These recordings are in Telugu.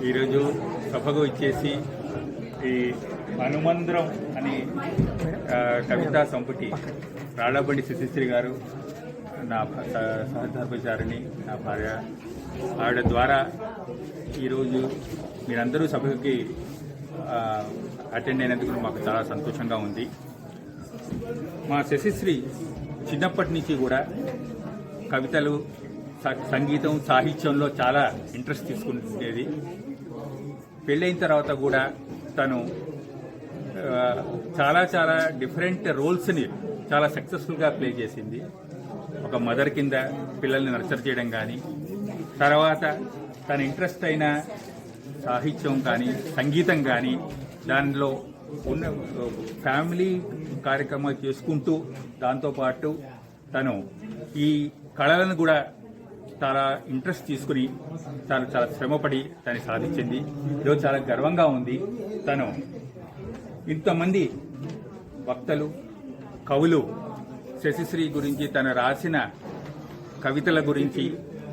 ఈరోజు సభకు ఇచ్చేసి ఈ హనుమంద్రం అనే కవితా సంపుటి రాళ్లబండి శశిశ్రీ గారు, నా సహధర్మచారిణి, నా భార్య, ఆవిడ ద్వారా ఈరోజు మీరందరూ సభకి అటెండ్ అయినందుకు మాకు చాలా సంతోషంగా ఉంది. మా శశిశ్రీ చిన్నప్పటి నుంచి కూడా కవితలు, సంగీతం, సాహిత్యంలో చాలా ఇంట్రెస్ట్ తీసుకుంటుండేది. పెళ్ళైన తర్వాత కూడా తను చాలా డిఫరెంట్ రోల్స్ని చాలా సక్సెస్ఫుల్గా ప్లే చేసింది. ఒక మదర్ కింద పిల్లల్ని నర్చర్ చేయడం కానీ, తర్వాత తన ఇంట్రెస్ట్ అయిన సాహిత్యం కానీ, సంగీతం కానీ, దానిలో ఉన్న ఫ్యామిలీ కార్యక్రమాలు చేసుకుంటూ దాంతోపాటు తను ఈ కళలను కూడా చాలా ఇంట్రెస్ట్ తీసుకుని చాలా శ్రమపడి దాన్ని సాధించింది. ఈరోజు చాలా గర్వంగా ఉంది. తను ఇంతమంది వక్తలు, కవులు శశిశ్రీ గురించి, తను రాసిన కవితల గురించి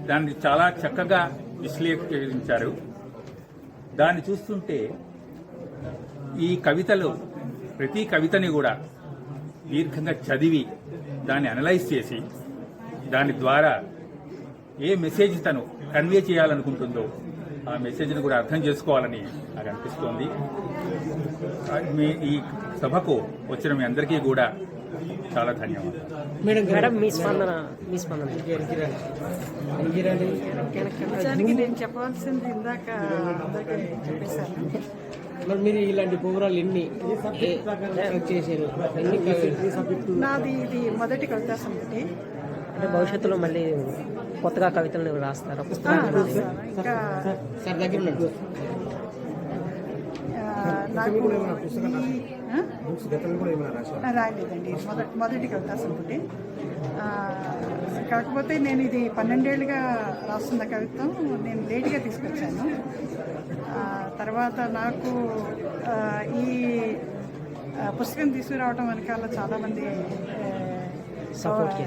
దాన్ని చాలా చక్కగా విశ్లేషించారు. దాన్ని చూస్తుంటే ఈ కవితలు, ప్రతి కవితని కూడా దీర్ఘంగా చదివి దాన్ని అనలైజ్ చేసి దాని ద్వారా ఏ మెసేజ్ తను కన్వే చేయాలనుకుంటుందో ఆ మెసేజ్ని కూడా అర్థం చేసుకోవాలని నాకు అనిపిస్తోంది. ఈ సభకు వచ్చిన మీ అందరికీ కూడా చాలా ధన్యవాదాలు. మేడం, మీ స్పందన నేను చెప్పాల్సింది ఇందాక అందరికీ చెప్పేశాను. మరి మీరు ఇలాంటి ప్రోగ్రాలు ఎన్ని చేశారు? నాది ఇది మొదటి కవితా సంపుటి. అంటే భవిష్యత్తులో మళ్ళీ కొత్తగా కవితలు రాస్తారా? ఇంకా రాయలేదండి. మొదటి కవితా సంపుటి. కాకపోతే నేను ఇది 12 ఏళ్ళుగా రాస్తున్న కవిత్వం నేను లేట్గా తీసుకొచ్చాను. తర్వాత నాకు ఈ పుస్తకం తీసుకురావడం వెనకాల చాలామంది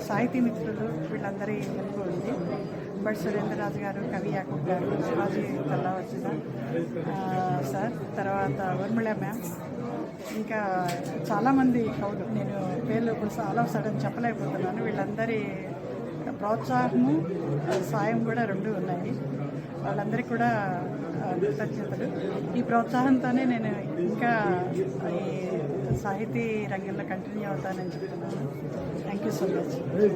సాహితీ మిత్రులు, వీళ్ళందరి హెల్ప్ ఉంది. బట్ సురేంద్రరాజు గారు, కవి యాకూబ్ గారు, శివాజీ కల్లావచ్చిన సార్, తర్వాత వర్మిళ మ్యామ్, ఇంకా చాలామంది కవులు, నేను పేర్లు ఇప్పుడు చాలా సడన్ చెప్పలేకపోతున్నాను. వీళ్ళందరి ప్రోత్సాహము, సాయం కూడా రెండు ఉన్నాయి. వాళ్ళందరికీ కూడా కృతజ్ఞతలు. ఈ ప్రోత్సాహంతోనే నేను ఇంకా ఈ సాహితీ రంగంలో కంటిన్యూ అవుతానని చెప్తున్నాను. Thank you so much.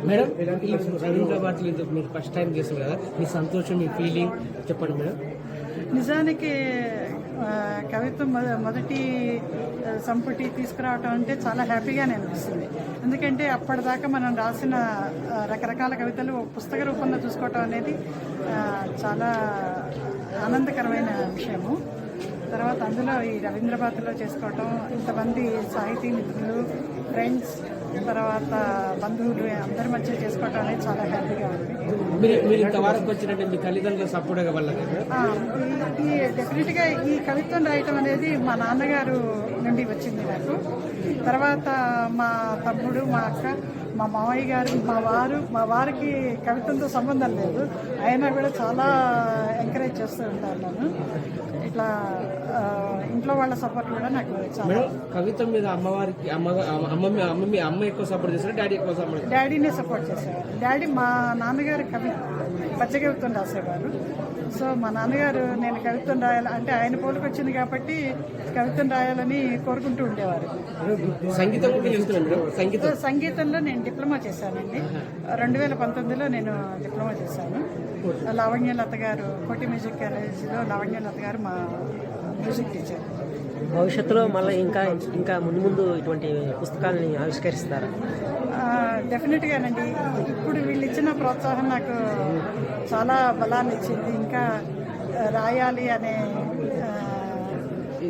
Madam, ఈ హైదరాబాద్ మీరు ఫస్ట్ టైం చేస్తారు కదా, మీ సంతోషం, మీ ఫీలింగ్ చెప్పండి మేడం. నిజానికి కవిత్వం మొదటి సంపుటి తీసుకురావటం అంటే చాలా హ్యాపీగానే అనిపిస్తుంది. ఎందుకంటే అప్పటిదాకా మనం రాసిన రకరకాల కవితలు పుస్తక రూపంలో చూసుకోవటం అనేది చాలా ఆనందకరమైన విషయము. తర్వాత అందులో ఈ రవీంద్రబాద్లో చేసుకోవటం, ఇంతమంది సాహితీ మిత్రులు, ఫ్రెండ్స్, తర్వాత బంధువులు అందరి మధ్య చేసుకోవటం అనేది చాలా హ్యాపీగా ఉంది. మీరు ఇంతవరకు వచ్చినట్టు మీ తల్లిదండ్రుల సపోర్ట్ వల్ల ఈ డెఫినెట్గా ఈ కవిత్వం రాయటం అనేది మా నాన్నగారు నుండి వచ్చింది నాకు. తర్వాత మా తమ్ముడు, మా అక్క, మా మామయ్య గారు, మా వారికి కవిత్వంతో సంబంధం లేదు, అయినా కూడా చాలా ఎంకరేజ్ చేస్తూ ఉంటాను నన్ను. ఇట్లా ఇంట్లో వాళ్ళ సపోర్ట్ కూడా నాకు చాలా. కవిత్వం మీద అమ్మవారికి అమ్మ ఎక్కువ సపోర్ట్ చేస్తారు, డాడీ ఎక్కువ సపోర్ట్? డాడీనే సపోర్ట్ చేసేవారు. డాడీ, మా నాన్నగారు పద్య కవిత్వం రాసేవారు. సో మా నాన్నగారు నేను కవిత్వం రాయాలి అంటే ఆయన పోలికొచ్చింది కాబట్టి కవిత్వం రాయాలని కోరుకుంటూ ఉండేవారు. సంగీతంలో నేను డిప్లొమా చేశానండి. 2019లో నేను డిప్లొమా చేశాను. లావణ్యలత గారు, కోటి మ్యూజిక్ కాలేజీలో లావణ్యలత గారు మా మ్యూజిక్ టీచర్. భవిష్యత్తులో మళ్ళీ ఇంకా ముందు ఇటువంటి పుస్తకాలని ఆవిష్కరిస్తారా? డెఫినెట్గానండి. ఇప్పుడు వీళ్ళు ఇచ్చిన ప్రోత్సాహం నాకు చాలా బలాన్ని ఇచ్చింది, ఇంకా రాయాలి అనే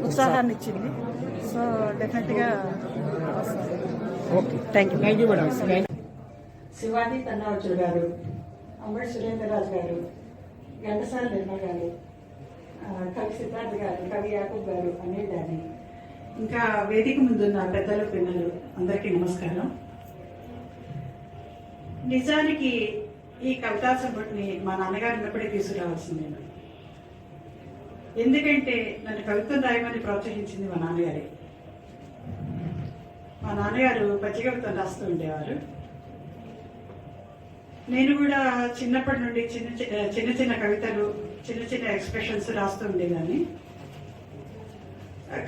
ఉత్సాహాన్ని ఇచ్చింది. సో డెఫినెట్గా okay, thank you madam. Shivaji కల్లావచ్చిన గారు, అంబటి సురేంద్రరాజు గారు, ఘంటసాల నిర్మల్ గారు, కవి సిద్ధార్థ గారు, కవి యాకూబ్ గారు, అనిల్ డాని, ఇంకా వేదిక ముందున్న పెద్దలు, పిల్లలు అందరికీ నమస్కారం. నిజానికి ఈ కవితా సంపుటిని మా నాన్నగారు ఉన్నప్పుడే తీసుకురావాల్సింది నేను. ఎందుకంటే నన్ను కవిత్వం రాయమని ప్రోత్సహించింది మా నాన్నగారే. మా నాన్నగారు పద్య కవిత్వం రాస్తూ ఉండేవారు. నేను కూడా చిన్నప్పటి నుండి చిన్న చిన్న కవితలు, చిన్న చిన్న ఎక్స్ప్రెషన్స్ రాస్తూ ఉండేదాన్ని.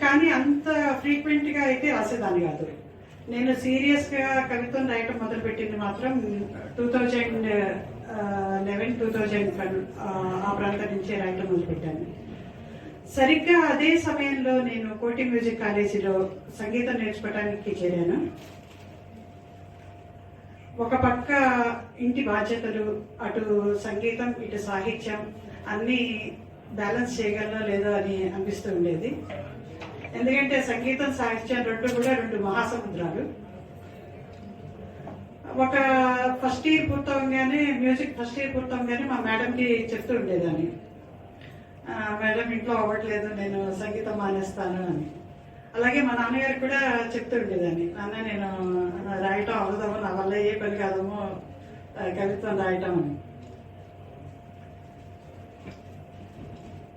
కానీ అంత ఫ్రీక్వెంట్ గా అయితే రాసేదాన్ని కాదు. నేను సీరియస్ గా కవిత్వం రాయటం మొదలుపెట్టింది మాత్రం 2011-2012 ఆ ప్రాంతం నుంచే రాయటం మొదలుపెట్టాను. సరిగ్గా అదే సమయంలో నేను కోటి మ్యూజిక్ కాలేజీలో సంగీతం నేర్చుకోవడానికి చేరాను. ఒక పక్క ఇంటి బాధ్యతలు, అటు సంగీతం, ఇటు సాహిత్యం అన్నీ బ్యాలెన్స్ చేయగలనో లేదో అని అనిపిస్తూ ఉండేది. ఎందుకంటే సంగీతం, సాహిత్యం రెండు మహాసముద్రాలు. ఒక ఫస్ట్ ఇయర్ పూర్తవగానే, మ్యూజిక్ ఫస్ట్ ఇయర్ పూర్తవగానే మా మేడంకి చెప్తూ ఉండేదాన్ని, మేడం ఇంట్లో అవ్వట్లేదు, నేను సంగీతం మానేస్తాను అని. అలాగే మా నాన్నగారికి కూడా చెప్తూ ఉండేదాన్ని, నాన్న నేను రాయటం అవ్వదమో, నా వల్ల ఏ పని కాదమో కవిత్వం రాయటం అని.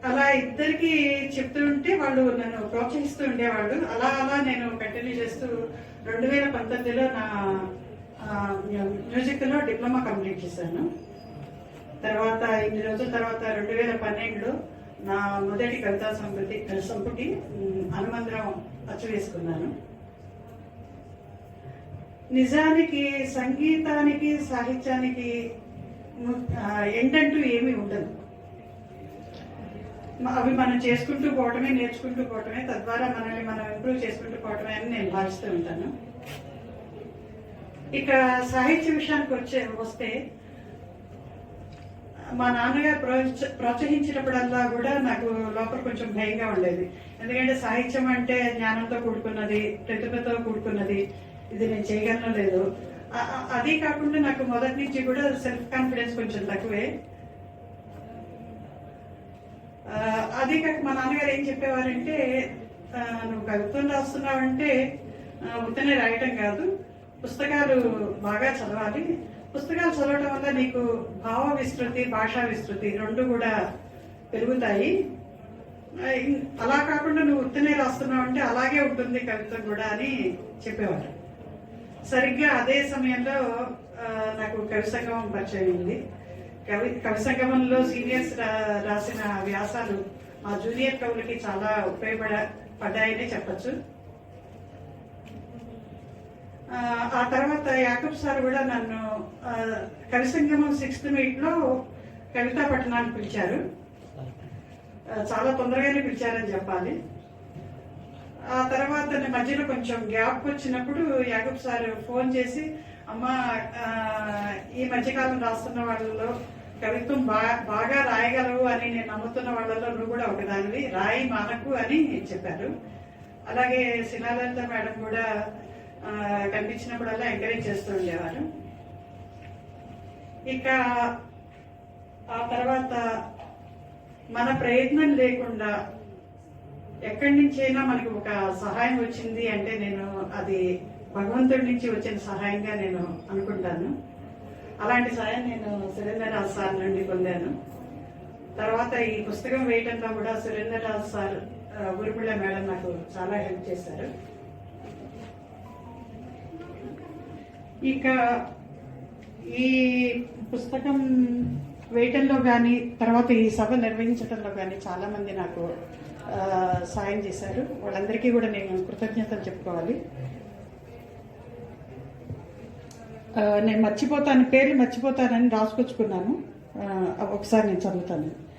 అలా ఇద్దరికి చెప్తూ ఉంటే వాళ్ళు నన్ను ప్రోత్సహిస్తూ ఉండేవాళ్ళు. అలా అలా నేను కంటిన్యూ చేస్తూ 2019లో నా మ్యూజిక్లో డిప్లొమా కంప్లీట్ చేశాను. తర్వాత ఇన్ని రోజుల తర్వాత 2012లో నా మొదటి కవితా సంపుటి అనుమంత్రం అచ్చు వేసుకున్నాను. నిజానికి సంగీతానికి, సాహిత్యానికి ఎండంటూ ఏమీ ఉండదు. అవి మనం చేసుకుంటూ పోవటమే, నేర్చుకుంటూ పోవటమే, తద్వారా మనల్ని మనం ఇంప్రూవ్ చేసుకుంటూ పోవటమే అని నేను భావిస్తూ ఉంటాను. ఇక సాహిత్య విషయానికి వస్తే మా నాన్నగారు ప్రోత్సహించినప్పుడల్లా కూడా నాకు లోపల కొంచెం భయంగా ఉండేది. ఎందుకంటే సాహిత్యం అంటే జ్ఞానంతో కూడుకున్నది, ప్రతిభతో కూడుకున్నది, ఇది నేను చేయగలను లేదు. అదే కాకుండా నాకు మొదటి నుంచి కూడా సెల్ఫ్ కాన్ఫిడెన్స్ కొంచెం తక్కువే. అదే కాక మా నాన్నగారు ఏం చెప్పేవారంటే, నువ్వు కవిత్వం రాస్తున్నావంటే ఉత్తనే రాయటం కాదు, పుస్తకాలు బాగా చదవాలి. పుస్తకాలు చదవటం వల్ల నీకు భావ విస్తృతి, భాషా విస్తృతి రెండు కూడా పెరుగుతాయి. అలా కాకుండా నువ్వు ఉత్తనే రాస్తున్నావు అంటే అలాగే ఉంటుంది కవిత్వం కూడా అని చెప్పేవారు. సరిగ్గా అదే సమయంలో నాకు కవి సంగమం పరిచయం అయింది. కవి సంగమంలో సీనియర్స్ రాసిన వ్యాసాలు మా జూనియర్ కవులకి చాలా ఉపయోగపడ్డాయనే చెప్పచ్చు. ఆ తర్వాత యాకబ్ సార్ కూడా నన్ను కవి సంగమం 6th మీట్లో కవితా పఠనానికి పిలిచారు. చాలా తొందరగానే పిలిచారని చెప్పాలి. ఆ తర్వాత మధ్యలో కొంచెం గ్యాప్ వచ్చినప్పుడు యాకబ్ సార్ ఫోన్ చేసి, అమ్మా ఈ మధ్యకాలం రాస్తున్న వాళ్ళలో కవిత్వం బాగా రాయగలవు అని నేను నమ్ముతున్న వాళ్ళలో నువ్వు కూడా ఒకదానివి, రాయి మానకు అని చెప్పారు. అలాగే శిలాలలిత మేడం కూడా కనిపించినప్పుడల్లా ఎంకరేజ్ చేస్తూ ఉండేవారు. ఇక ఆ తర్వాత మన ప్రయత్నం లేకుండా ఎక్కడి నుంచైనా మనకు ఒక సహాయం వచ్చింది అంటే నేను అది భగవంతుడి నుంచి వచ్చిన సహాయంగా నేను అనుకుంటాను. అలాంటి సహాయం నేను సురేంద్రరాజ్ సార్ నుండి పొందాను. తర్వాత ఈ పుస్తకం వేయటంలో కూడా సురేంద్రరాజ్ సార్, ఊర్మిళ మేడం నాకు చాలా హెల్ప్ చేశారు. ఇక ఈ పుస్తకం వేయటంలో కానీ, తర్వాత ఈ సభ నిర్వహించడంలో కానీ చాలా మంది నాకు సాయం చేశారు. వాళ్ళందరికీ కూడా నేను కృతజ్ఞతలు చెప్పుకోవాలి. నేను పేర్లు మర్చిపోతానని రాసుకొచ్చుకున్నాను. ఒకసారి నేను చదువుతాను.